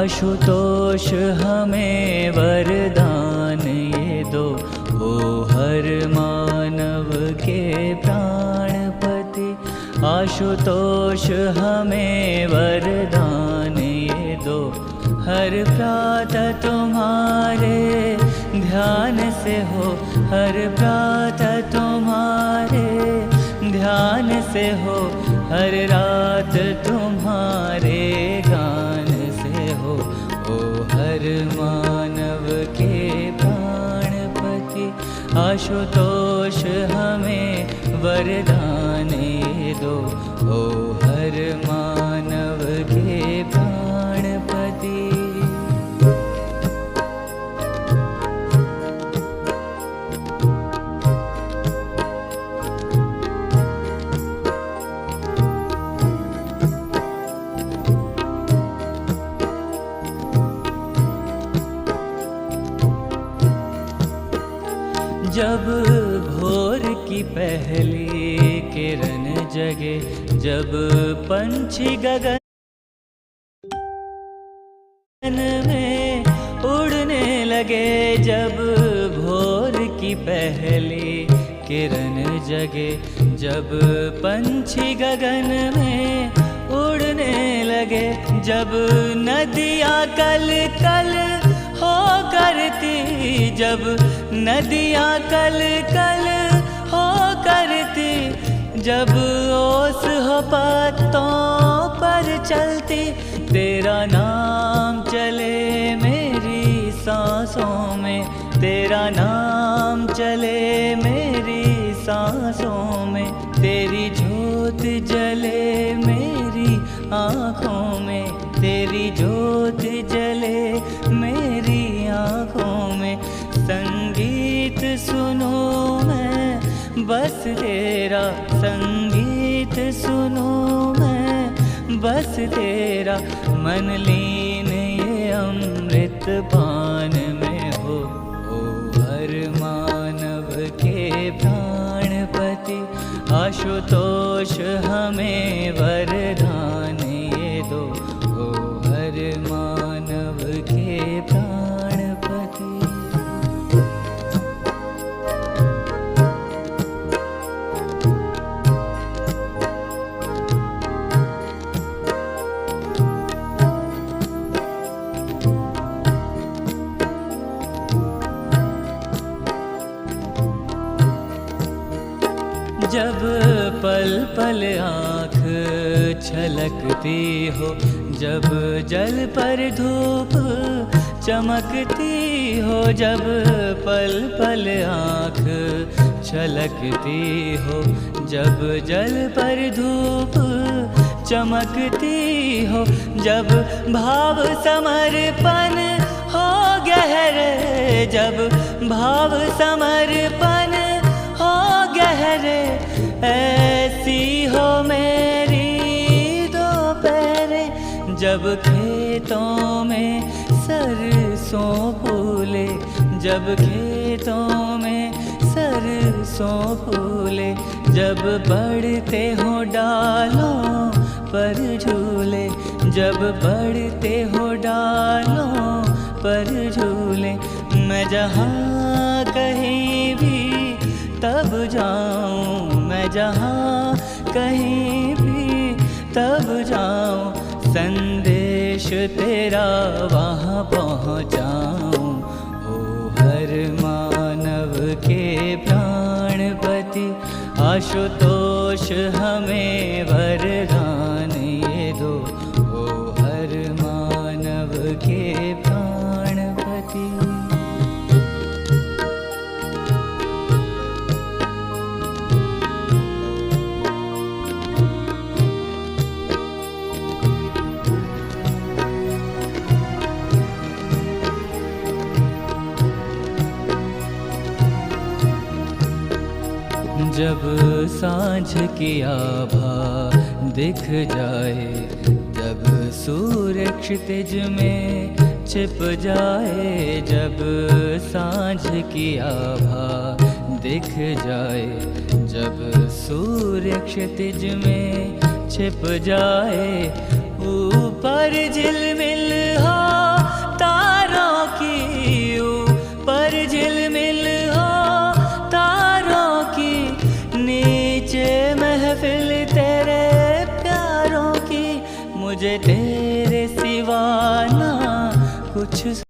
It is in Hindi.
आशुतोष हमें वरदान ये दो, ओ हर मानव के प्राणपति। आशुतोष हमें वरदान ये दो, हर प्रातः तुम्हारे ध्यान से हो, हर प्रातः तुम्हारे ध्यान से हो, हर रात तुम्हारे गान से हो, ओ हर मानव के प्राणपति। आशुतोष हमें वरदान ये दो, ओ हर मानव के प्राणपति। जब भोर की पहली किरण जगे, जब पंछी गगन में उड़ने लगे, जब भोर की पहली किरण जगे, जब पंछी गगन में उड़ने लगे, जब नदियाँ कल कल हो करती, जब नदियाँ कल कल हो करती, जब ओस हो पत्तों पर चलती, तेरा नाम चले मेरी सांसों में, तेरा नाम चले मेरी सांसों में, तेरी ज्योत जले मेरी आँखों में, तेरी ज्योत जले मेरी आँखों में। संगीत सुनूं मैं बस तेरा, संगीत सुनूं मैं बस तेरा, मन लीन ये अमृत पान में हो, ओ हर मानव के प्राणपति। आशुतोष हमें वरदान ये दो, ओ हर मानव के प्राणपति। जब पल पल आँख छलकती हो, जब जल पर धूप चमकती हो, जब पल पल आँख छलकती हो, जब जल पर धूप चमकती हो, जब भाव समर्पण हो गहरे, जब भाव समर्पण हो गहरे, ऐसी हो मेरी दोपहरें, जब खेतों में सरसों फूले, जब खेतों में सरसों फूले, जब बढ़ते हो डालों पर झूले, जब बढ़ते हो डालों पर झूले, मैं जहाँ कहीं भी तब जाऊँ, मैं जहाँ कहीं भी तब जाऊँ, संदेश तेरा वहाँ पहुँचाऊँ, ओ हर मानव के प्राणपति। आशुतोष हमें वरदान ये दो, ओ हर मानव के प्राणपति। जब सांझ की आभा दिख जाए, जब सूर्य क्षितिज में छिप जाए, जब सांझ की आभा दिख जाए, जब सूर्य क्षितिज में छिप जाए, ऊपर झिलमिल हो खींचे महफिल तेरे प्यारों की, मुझे तेरे सिवा ना कुछ